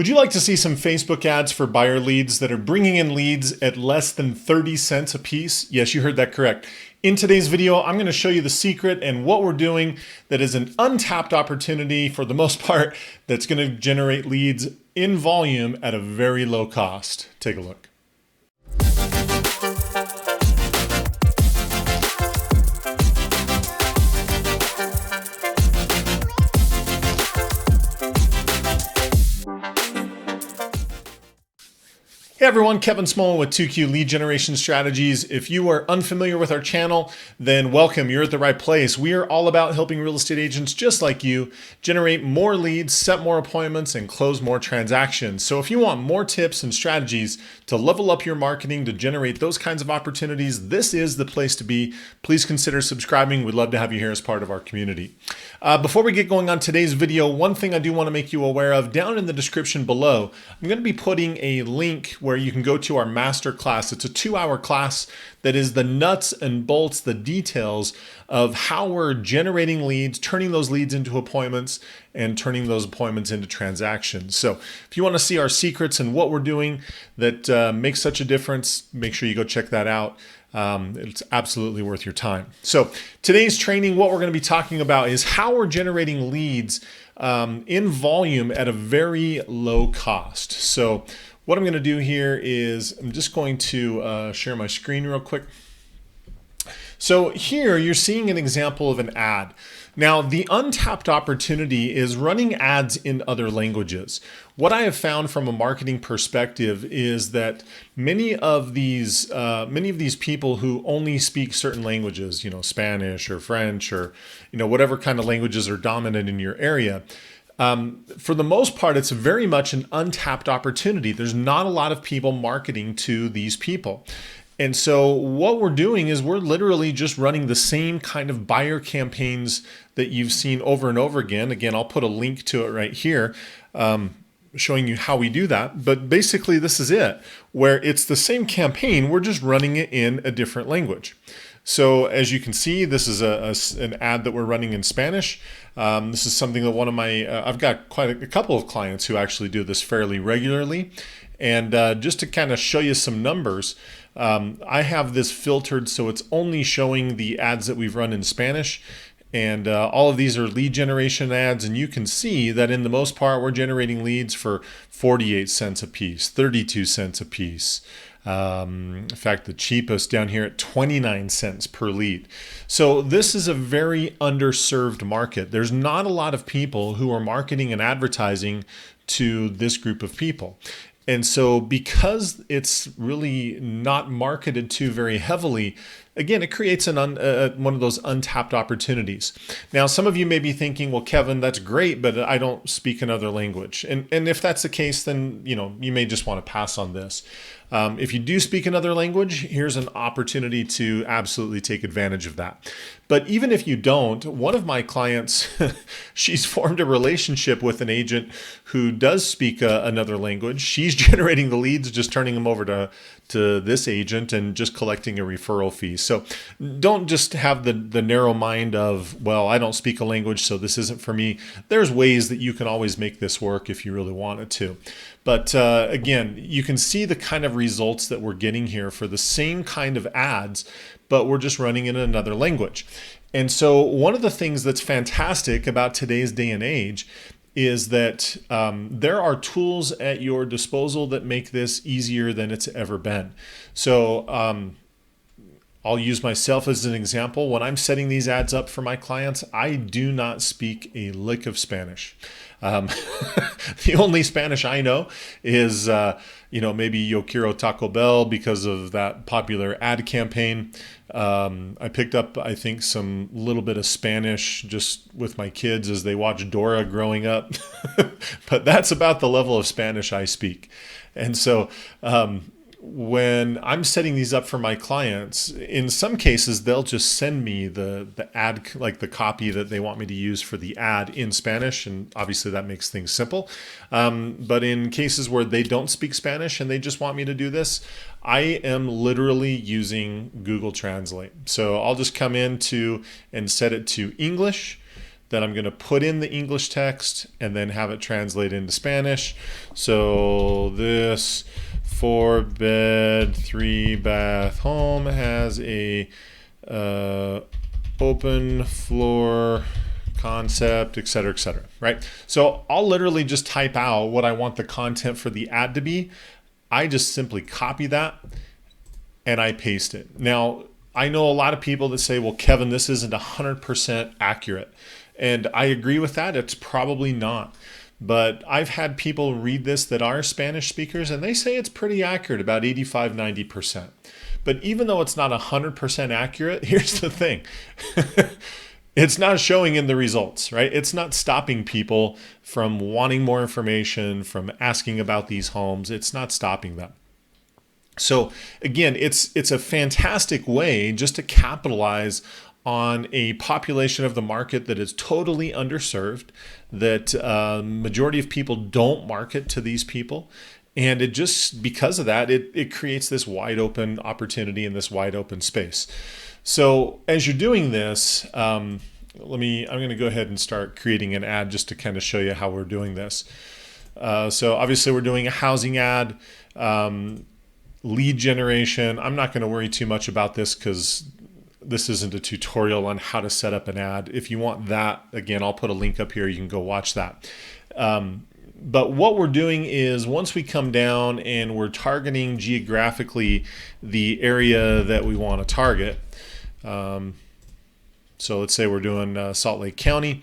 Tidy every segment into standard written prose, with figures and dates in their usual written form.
Would you like to see some Facebook ads for buyer leads that are bringing in leads at less than 30 cents a piece? Yes, you heard that correct. In today's video, I'm going to show you the secret and what we're doing that is an untapped opportunity for the most part that's going to generate leads in volume at a very low cost. Take a look. Hey everyone, Kevin Smullin with 2Q Lead Generation Strategies. If you are unfamiliar with our channel, then welcome, you're at the right place. We are all about helping real estate agents just like you generate more leads, set more appointments, and close more transactions. So if you want more tips and strategies to level up your marketing to generate those kinds of opportunities, this is the place to be. Please consider subscribing. We'd love to have you here as part of our community. Before we get going on today's video, one thing I do want to make you aware of, down in the description below, I'm going to be putting a link where you can go to our master class. It's a 2-hour class that is the nuts and bolts, the details of how we're generating leads, turning those leads into appointments, and turning those appointments into transactions. So if you want to see our secrets and what we're doing that makes such a difference, make sure you go check that out. It's absolutely worth your time. So today's training, what we're going to be talking about is how we're generating leads in volume at a very low cost. So what I'm going to do here is I'm just going to share my screen real quick. So here you're seeing an example of an ad. Now, the untapped opportunity is running ads in other languages. What I have found from a marketing perspective is that many of these people who only speak certain languages, Spanish or French or whatever kind of languages are dominant in your area, for the most part, it's very much an untapped opportunity. There's not a lot of people marketing to these people. And so what we're doing is we're literally just running the same kind of buyer campaigns that you've seen over and over again. Again, I'll put a link to it right here, showing you how we do that. But basically this is it, where it's the same campaign, we're just running it in a different language. So as you can see, this is an ad that we're running in Spanish. This is something that one of my, I've got quite a couple of clients who actually do this fairly regularly. And just to kind of show you some numbers, I have this filtered so it's only showing the ads that we've run in Spanish. And all of these are lead generation ads. And you can see that in the most part, we're generating leads for 48 cents a piece, 32 cents a piece. In fact, the cheapest down here at 29 cents per lead. So this is a very underserved market. There's not a lot of people who are marketing and advertising to this group of people. And so because it's really not marketed to very heavily, again, it creates one of those untapped opportunities. Now, some of you may be thinking, well, Kevin, that's great, but I don't speak another language. And if that's the case, then you may just want to pass on this. If you do speak another language, here's an opportunity to absolutely take advantage of that. But even if you don't, one of my clients, she's formed a relationship with an agent who does speak another language. She's generating the leads, just turning them over to this agent and just collecting a referral fee. So don't just have the narrow mind of, well, I don't speak a language, so this isn't for me. There's ways that you can always make this work if you really wanted to. But again, you can see the kind of results that we're getting here for the same kind of ads, but we're just running in another language. And so one of the things that's fantastic about today's day and age is that there are tools at your disposal that make this easier than it's ever been. So I'll use myself as an example. When I'm setting these ads up for my clients, I do not speak a lick of Spanish. The only Spanish I know is, maybe Yo Quiero Taco Bell because of that popular ad campaign. I picked up, I think, some little bit of Spanish just with my kids as they watch Dora growing up. But that's about the level of Spanish I speak. And so when I'm setting these up for my clients, in some cases, they'll just send me the ad, like the copy that they want me to use for the ad in Spanish. And obviously that makes things simple. But in cases where they don't speak Spanish and they just want me to do this, I am literally using Google Translate. So I'll just come in and set it to English. that I'm going to put in the English text and then have it translate into Spanish. So this 4-bed, 3-bath home has a open floor concept, et cetera, right? So I'll literally just type out what I want the content for the ad to be. I just simply copy that and I paste it. Now, I know a lot of people that say, well, Kevin, this isn't 100% accurate. And I agree with that. It's probably not. But I've had people read this that are Spanish speakers, and they say it's pretty accurate, about 85, 90%. But even though it's not 100% accurate, here's the thing. It's not showing in the results, right? It's not stopping people from wanting more information, from asking about these homes. It's not stopping them. So again, it's a fantastic way just to capitalize on a population of the market that is totally underserved, that majority of people don't market to these people. And it just, because of that, it creates this wide open opportunity in this wide open space. So as you're doing this, I'm going to go ahead and start creating an ad just to kind of show you how we're doing this. So obviously we're doing a housing ad, lead generation. I'm not going to worry too much about this because this isn't a tutorial on how to set up an ad. If you want that, again, I'll put a link up here. You can go watch that. But what we're doing is once we come down and we're targeting geographically the area that we want to target. So let's say we're doing Salt Lake County.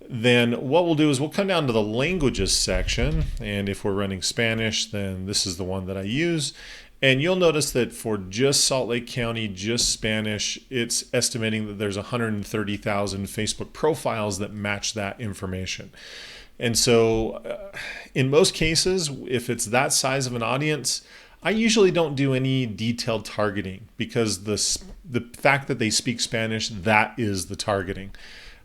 Then what we'll do is we'll come down to the languages section. And if we're running Spanish, then this is the one that I use. And you'll notice that for just Salt Lake County, just Spanish, it's estimating that there's 130,000 Facebook profiles that match that information. And so in most cases, if it's that size of an audience, I usually don't do any detailed targeting because the fact that they speak Spanish, that is the targeting.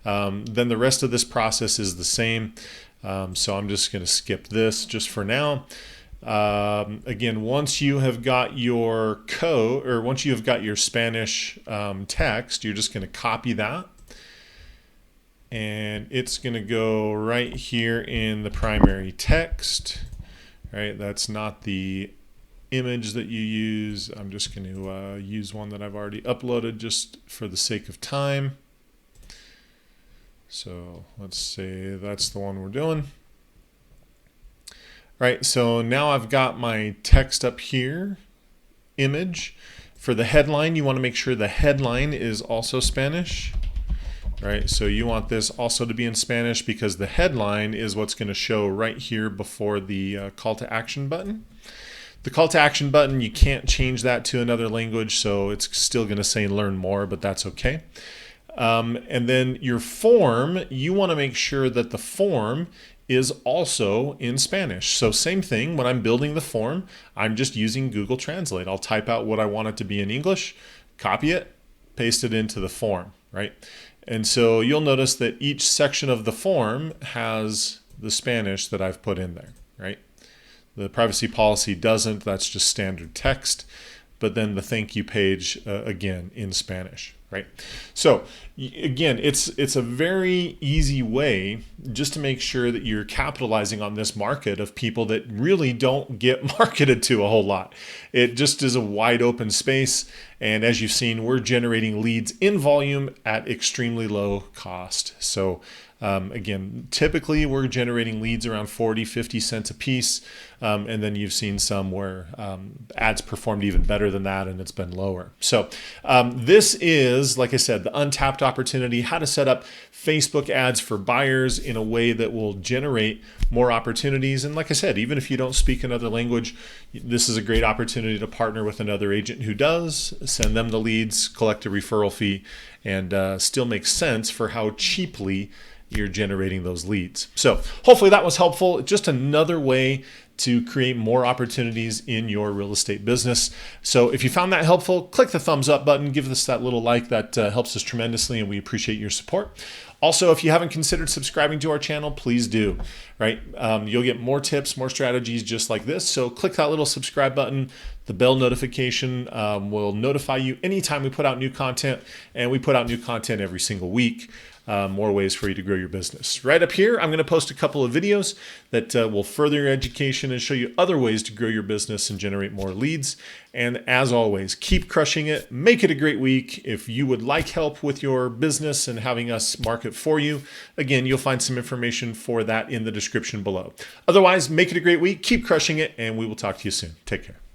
Then the rest of this process is the same. So I'm just going to skip this just for now. Again, once you have got your code, or once you have got your Spanish text, you're just going to copy that. And it's going to go right here in the primary text, right? That's not the image that you use. I'm just going to use one that I've already uploaded just for the sake of time. So let's say that's the one we're doing. Right, so now I've got my text up here, image. For the headline, you want to make sure the headline is also Spanish. Right, so you want this also to be in Spanish because the headline is what's going to show right here before the call to action button. The call to action button, you can't change that to another language, so it's still going to say learn more, but that's okay. And then your form, you want to make sure that the form is also in Spanish. So same thing, when I'm building the form, I'm just using Google Translate. I'll type out what I want it to be in English, copy it, paste it into the form, right? And so you'll notice that each section of the form has the Spanish that I've put in there, right? The privacy policy doesn't, that's just standard text. But then the thank you page, again, in Spanish, right? So again, it's a very easy way just to make sure that you're capitalizing on this market of people that really don't get marketed to a whole lot. It just is a wide open space. And as you've seen, we're generating leads in volume at extremely low cost. So again, typically we're generating leads around 40, 50 cents a piece. And then you've seen some where ads performed even better than that and it's been lower. So this is, like I said, the untapped opportunity, how to set up Facebook ads for buyers in a way that will generate more opportunities. And like I said, even if you don't speak another language, this is a great opportunity to partner with another agent who does, send them the leads, collect a referral fee, and still make sense for how cheaply you're generating those leads. So hopefully that was helpful. Just another way to create more opportunities in your real estate business. So if you found that helpful, click the thumbs up button, give us that little like. That helps us tremendously and we appreciate your support. Also, if you haven't considered subscribing to our channel, please do, right? You'll get more tips, more strategies just like this. So click that little subscribe button. The bell notification will notify you anytime we put out new content, and we put out new content every single week. more ways for you to grow your business. Right up here, I'm going to post a couple of videos that will further your education and show you other ways to grow your business and generate more leads. And as always, keep crushing it. Make it a great week. If you would like help with your business and having us market for you, again, you'll find some information for that in the description below. Otherwise, make it a great week. Keep crushing it, and we will talk to you soon. Take care.